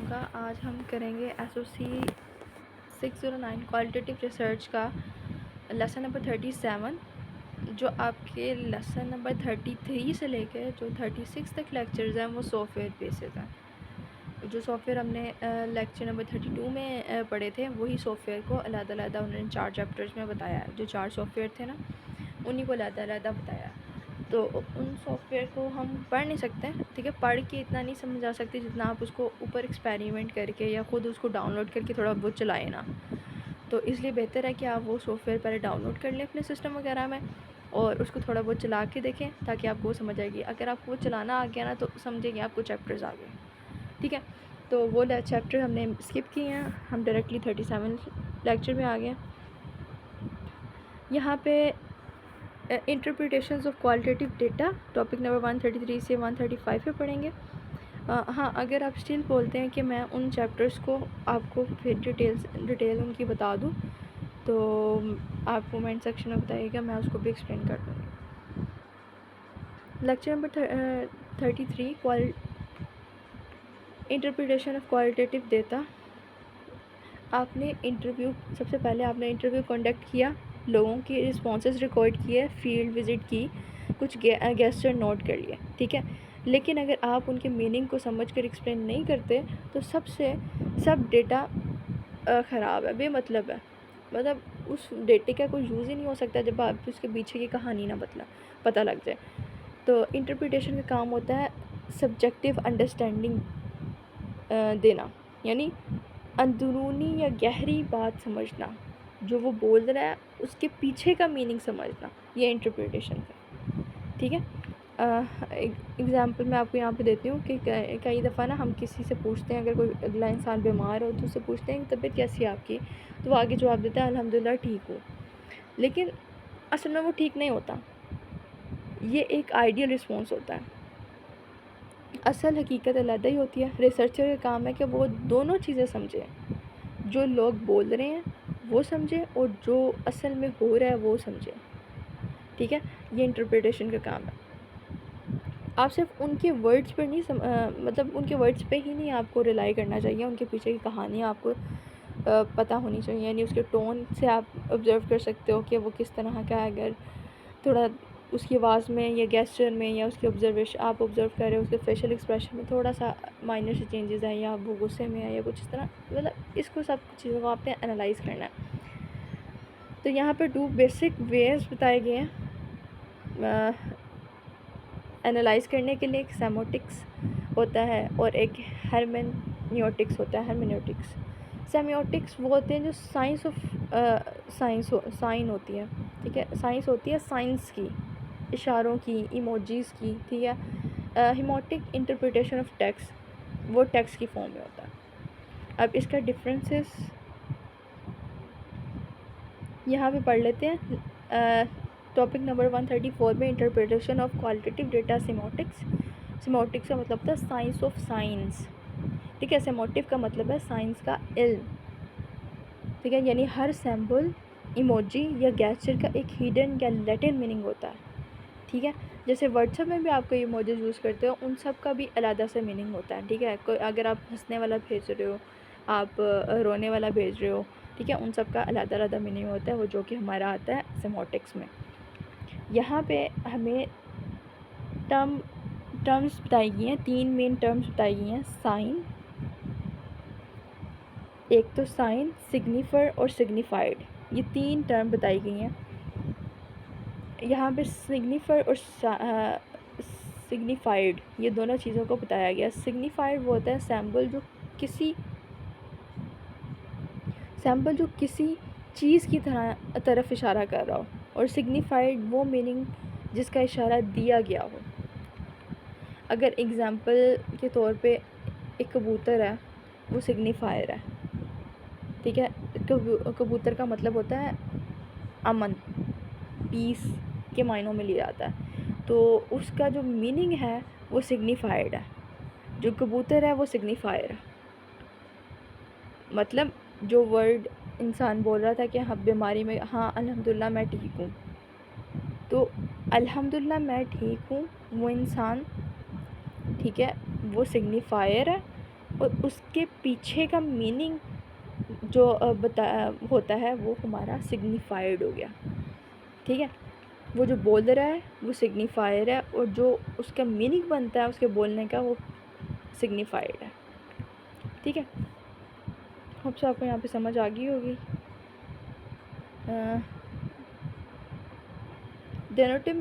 कहूँगा। आज हम करेंगे SOC 609 क्वालिटेटिव रिसर्च का लेसन नंबर 37, जो आपके लेसन नंबर 33 से लेकर जो 36 तक लेक्चर्स हैं वो सॉफ्टवेयर बेसिस हैं। जो सॉफ्टवेयर हमने लेक्चर नंबर 32 में पढ़े थे वही सॉफ्टवेयर को अलग-अलग उन्होंने 4 चैप्टर्स में बताया है। जो 4 सॉफ्टवेयर थे ना, उन्हीं को अलग-अलग बताया। तो उन सॉफ्टवेयर को हम पढ़ नहीं सकते, ठीक है। पढ़ के इतना नहीं समझ आ सकती जितना आप उसको ऊपर एक्सपेरिमेंट करके या ख़ुद उसको डाउनलोड करके थोड़ा बहुत चलाएं ना। तो इसलिए बेहतर है कि आप वो सॉफ्टवेयर पहले डाउनलोड कर लें अपने सिस्टम वगैरह में और उसको थोड़ा बहुत चला के देखें, ताकि आपको समझ आएगी। अगर आपको वो चलाना आ गया ना तो समझेंगे आपको चैप्टर्स आ गए, ठीक है। तो वो चैप्टर हमने स्किप किए हैं, हम डायरेक्टली 37 लेक्चर में आ गए। यहाँ पे interpretations of qualitative data topic number 133 से 135 पे पढ़ेंगे। हाँ, अगर आप स्टिल बोलते हैं कि मैं उन चैप्टर्स को आपको फिर डिटेल उनकी बता दूँ, तो आप कमेंट सेक्शन में बताइएगा, मैं उसको भी एक्सप्लेन कर दूँगी। Lecture number 33 interpretation of qualitative data. आपने सबसे पहले आपने इंटरव्यू कंडक्ट किया, लोगों की रिस्पॉन्सेज रिकॉर्ड किए, फील्ड विज़िट की, कुछ गेस्चर नोट कर लिए, ठीक है। लेकिन अगर आप उनके मीनिंग को समझ कर एक्सप्लेन नहीं करते तो सब डेटा ख़राब है, बेमतलब है। मतलब उस डेटे का कोई यूज़ ही नहीं हो सकता जब आप उसके पीछे की कहानी ना पता लग जाए। तो इंटरप्रिटेशन का काम होता है सब्जेक्टिव अंडरस्टैंडिंग देना, यानी अंदरूनी या गहरी बात समझना, जो वो बोल रहा है उसके पीछे का मीनिंग समझना, ये इंटरप्रिटेशन है, ठीक है। एग्ज़ाम्पल मैं आपको यहाँ पे देती हूँ कि कई दफ़ा ना हम किसी से पूछते हैं, अगर कोई अगला इंसान बीमार हो तो उससे पूछते हैं कि तबीयत कैसी है आपकी, तो वो आगे जवाब देता है अल्हम्दुलिल्लाह ठीक हूँ, लेकिन असल में वो ठीक नहीं होता। ये एक आइडियल रिस्पॉन्स होता है, असल हकीकत अलग ही होती है। रिसर्चर का काम है कि वो दोनों चीज़ें समझे, जो लोग बोल रहे हैं वो समझे और जो असल में हो रहा है वो समझे, ठीक है। ये इंटरप्रिटेशन का काम है। आप सिर्फ उनके वर्ड्स पर नहीं मतलब उनके वर्ड्स पे ही नहीं आपको रिलाई करना चाहिए, उनके पीछे की कहानी आपको पता होनी चाहिए। यानी उसके टोन से आप ऑब्ज़र्व कर सकते हो कि वो किस तरह का है। अगर थोड़ा उसकी आवाज़ में या गेस्चर में या उसकी ऑब्जर्वेशन आप ऑब्ज़र्व कर रहे हो, उसके फेशियल एक्सप्रेशन में थोड़ा सा माइनर से चेंजेस हैं, या वो गुस्से में है या कुछ इस तरह, मतलब इसको सब चीज़ों को आपने एनालाइज़ करना है। तो यहाँ पर 2 बेसिक वेज बताए गए हैं एनालाइज़ करने के लिए। एक सेमियोटिक्स होता है और एक हर्मेन्यूटिक्स होता है। सेमियोटिक्स वो होते हैं जो साइन होती है, ठीक है। साइंस होती है साइंस की, इशारों की, इमोजीज़ की, ठीक है। हिमोटिक इंटरप्रिटेशन ऑफ टेक्स्ट, वो टेक्स्ट की फॉर्म में होता है। अब इसका डिफरेंसेस यहाँ पे पढ़ लेते हैं। टॉपिक नंबर 134 में interpretation of qualitative data semiotics. Semiotics का मतलब था साइंस ऑफ साइंस, ठीक है। सेमियोटिव का मतलब है साइंस का इल्म, ठीक है। यानी हर सैम्पल, इमोजी या गेस्चर का एक हिडन या लैटिन मीनिंग होता है, ठीक है। जैसे व्हाट्सएप में भी आप कोई इमोजीज यूज़ करते हो, उन सब का भी अलग से मीनिंग होता है, ठीक है। कोई अगर आप हंसने वाला भेज रहे हो, आप रोने वाला भेज रहे हो, ठीक है, उन सब का अलग मीनिंग होता है, वो जो कि हमारा आता है सेमियोटिक्स में। यहाँ पे हमें टर्म्स बताई गई हैं, 3 मेन टर्म्स बताई गई हैं। साइन, एक तो साइन, सिग्निफायर और सिग्निफाइड, ये 3 टर्म बताई गई हैं। यहाँ पे सिग्निफायर और सिग्निफाइड, ये दोनों चीज़ों को बताया गया। सिग्निफाइड वो होता है सैम्पल जो किसी चीज़ की तरफ इशारा कर रहा हो, और सिग्निफाइड वो मीनिंग जिसका इशारा दिया गया हो। अगर एग्ज़ाम्पल के तौर पे एक कबूतर है, वो सिग्निफायर है, ठीक है। कबूतर का मतलब होता है अमन, पीस के मायनों में लिया जाता है, तो उसका जो मीनिंग है वो सिग्निफाइड है। जो कबूतर है वो सिग्निफायर है। मतलब जो वर्ड इंसान बोल रहा था कि हाँ बीमारी में, हाँ अल्हम्दुलिल्लाह मैं ठीक हूँ, तो अल्हम्दुलिल्लाह मैं ठीक हूँ वो इंसान, ठीक है, वो सिग्निफायर है। और उसके पीछे का मीनिंग जो होता है वो हमारा सिग्निफाइड हो गया। ठीक है, वो जो बोल रहा है वो सिग्निफायर है, और जो उसका मीनिंग बनता है उसके बोलने का वो सिग्निफाइड है। ठीक है, होप सो आपको यहाँ पे समझ आ गई होगी। डिनोटिव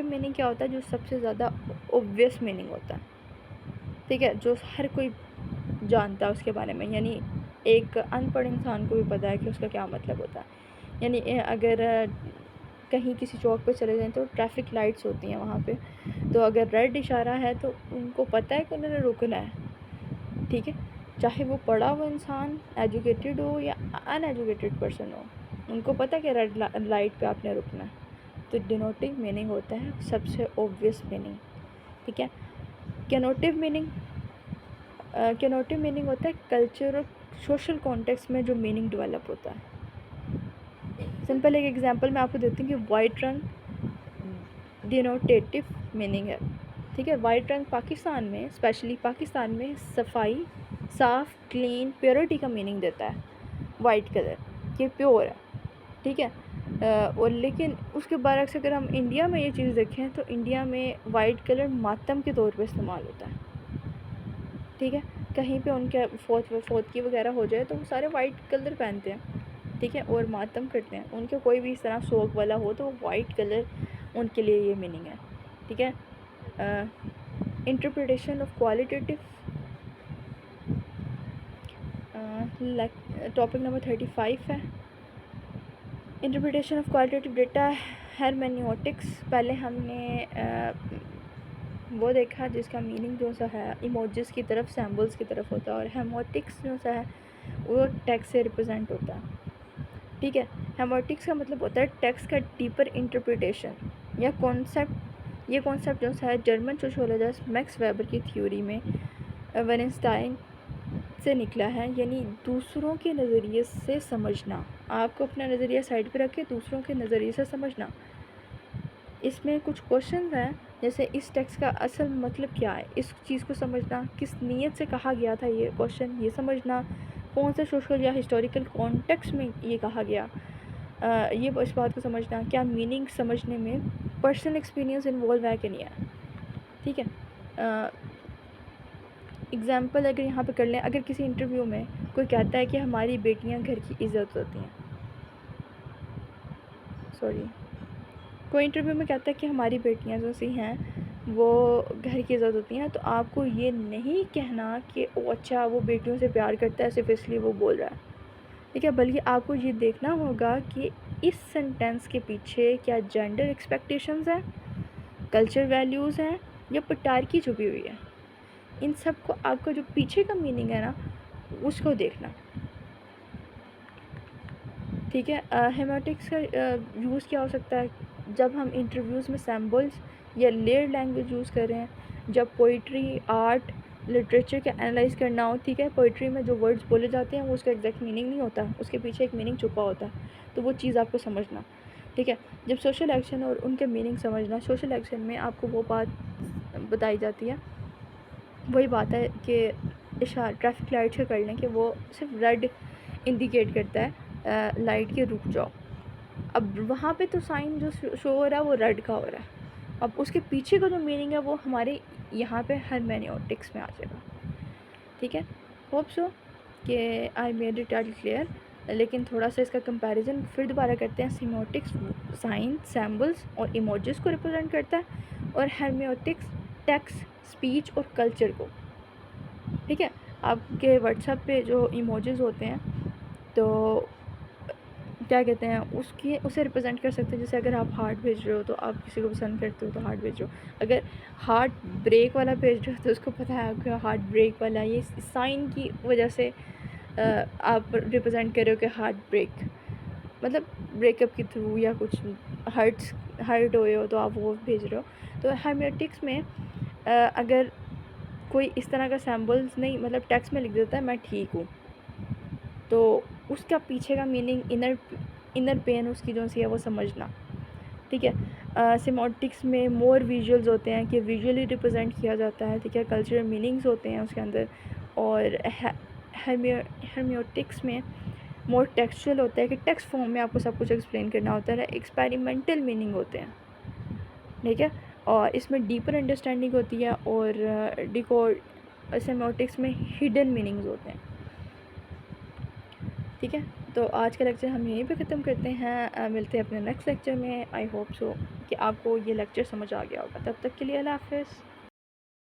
मीनिंग क्या होता है? जो सबसे ज़्यादा ऑब्वियस मीनिंग होता है। ठीक है, जो हर कोई जानता है उसके बारे में, यानी एक अनपढ़ इंसान को भी पता है कि उसका क्या मतलब होता है। यानी अगर कहीं किसी चौक पे चले जाएं तो ट्रैफिक लाइट्स होती हैं वहाँ पे, तो अगर रेड इशारा है तो उनको पता है कि उन्होंने रुकना है। ठीक है, चाहे वो पढ़ा हुआ इंसान, एजुकेटेड हो या अनएजुकेटेड पर्सन हो, उनको पता है कि रेड लाइट पे आपने रुकना है। तो डिनोटिव मीनिंग होता है सबसे ऑब्वियस मीनिंग। ठीक है, कैनोटिव मीनिंग होता है कल्चर और सोशल कॉन्टेक्स्ट में जो मीनिंग डेवलप होता है। सिंपल एक एग्जांपल मैं आपको देती हूँ कि वाइट रंग डिनोटेटिव मीनिंग है। ठीक है, वाइट रंग पाकिस्तान में, स्पेशली पाकिस्तान में सफाई, साफ़, क्लीन, प्योरिटी का मीनिंग देता है। वाइट कलर ये प्योर है। ठीक है, और लेकिन उसके बरक्स अगर हम इंडिया में ये चीज़ देखें तो इंडिया में वाइट कलर मातम के तौर पे इस्तेमाल होता है। ठीक है, कहीं पे उनके फौतगी वगैरह हो जाए तो वो सारे वाइट कलर पहनते हैं। ठीक है, और मातम करते हैं। उनके कोई भी इस तरह शोक वाला हो तो वाइट कलर उनके लिए ये मीनिंग है। ठीक है, interpretation of qualitative, topic number 35 है इंटरप्रिटेशन ऑफ क्वालिटेटिव डेटा हेरमेन्यूटिक्स। पहले हमने वो देखा जिसका मीनिंग जो सा है इमोजीज की तरफ, सैम्बल्स की तरफ होता है, और हेमोटिक्स जो सा है वो टेक्स्ट से रिप्रेजेंट होता है। ठीक है, हेमोटिक्स का मतलब होता है टेक्स्ट का डीपर इंटरप्रिटेशन या कॉन्सेप्ट। ये कॉन्सेप्ट जो है जर्मन सोशियोलॉजिस्ट मैक्स वेबर की थ्योरी में वेनेस्टाइन से निकला है, यानी दूसरों के नज़रिए से समझना। आपको अपना नज़रिया साइड पे रख के दूसरों के नज़रिए से समझना। इसमें कुछ क्वेश्चन हैं, जैसे इस टेक्स्ट का असल मतलब क्या है, इस चीज़ को समझना, किस नीयत से कहा गया था ये क्वेश्चन, ये समझना, कौन से सोशल या हिस्टोरिकल कॉन्टेक्स्ट में ये कहा गया, ये इस बात को समझना, क्या मीनिंग समझने में पर्सनल एक्सपीरियंस इन्वॉल्व है कि नहीं है। ठीक है, एग्ज़ाम्पल अगर यहाँ पे कर लें, अगर किसी इंटरव्यू में कोई कहता है कि हमारी बेटियाँ घर की इज़्ज़त होती हैं, कोई इंटरव्यू में कहता है कि हमारी बेटियाँ जो सी हैं वो घर की इज़्ज़त होती हैं, तो आपको ये नहीं कहना कि ओ अच्छा वो बेटियों से प्यार करता है सिर्फ इसलिए वो बोल रहा है। ठीक है, बल्कि आपको ये देखना होगा कि इस सेंटेंस के पीछे क्या जेंडर एक्सपेक्टेशंस हैं, कल्चर वैल्यूज़ हैं, या पटारकी छुपी हुई है। इन सब को आपका जो पीछे का मीनिंग है ना उसको देखना। ठीक है, हेमेटिक्स का यूज़ क्या हो सकता है? जब हम इंटरव्यूज़ में सैम्बल्स या लेयर्ड लैंग्वेज यूज़ कर रहे हैं, जब पोइट्री, आर्ट, लिटरेचर का एनालाइज करना हो। ठीक है, पोइट्री में जो वर्ड्स बोले जाते हैं वो उसका एग्जैक्ट मीनिंग नहीं होता, उसके पीछे एक मीनिंग छुपा होता है, तो वो चीज़ आपको समझना। ठीक है, जब सोशल एक्शन और उनके मीनिंग समझना, सोशल एक्शन में आपको वो बात बताई जाती है, वही बात है कि इशारा ट्रैफिक लाइट का कर लें कि वो सिर्फ रेड इंडिकेट करता है लाइट के रुक जाओ। अब वहाँ पे तो साइन जो शो हो रहा है वो रेड का हो रहा है, अब उसके पीछे का जो मीनिंग है वो हमारे यहाँ पे हेरमेन्यूटिक्स में आ जाएगा। ठीक है, होप सो कि I made it all clear. लेकिन थोड़ा सा इसका कंपैरिजन फिर दोबारा करते हैं। सीमोटिक्स साइन, सैम्बल्स और इमोजीज को रिप्रेजेंट करता है, और हेरमेन्यूटिक्स टेक्स्ट, स्पीच और कल्चर को। ठीक है, आपके व्हाट्सएप पे जो इमोजीज होते हैं तो क्या कहते हैं उसकी उसे रिप्रेजेंट कर सकते हैं। जैसे अगर आप हार्ट भेज रहे हो तो आप किसी को पसंद करते हो तो हार्ट भेज रहे हो, अगर हार्ट ब्रेक वाला भेज रहे हो तो उसको पता है आपका हार्ट ब्रेक वाला, ये साइन की वजह से आप रिप्रेजेंट कर रहे हो कि हार्ट ब्रेक मतलब ब्रेकअप के थ्रू, या कुछ हर्ट हुए हो तो आप वो भेज रहे हो। तो हेरमेटिक्स में अगर कोई इस तरह का सैम्बल्स नहीं मतलब टेक्स्ट में लिख देता है मैं ठीक हूँ, तो उसका पीछे का मीनिंग इनर पेन उसकी जो सी है वो समझना। ठीक है, सेमोटिक्स में मोर विजुअल्स होते हैं कि विजुअली रिप्रेजेंट किया जाता है, ठीक है, कल्चरल मीनिंग्स होते हैं उसके अंदर। और हेरमेटिक्स में मोर टेक्सचुअल होता है कि टेक्स्ट फॉर्म में आपको सब कुछ एक्सप्लेन करना होता है। एक्सपेरिमेंटल मीनिंग होते हैं, ठीक है, और इसमें डीपर अंडरस्टैंडिंग होती है। और डिकोड सेमोटिक्स में हिडन मीनिंग्स होते हैं, ठीक है। तो आज का लेक्चर हम यहीं पे ख़त्म करते हैं, मिलते हैं अपने नेक्स्ट लेक्चर में। आई होप सो कि आपको ये लेक्चर समझ आ गया होगा। तब तक के लिए अल्लाह हाफ़िज़।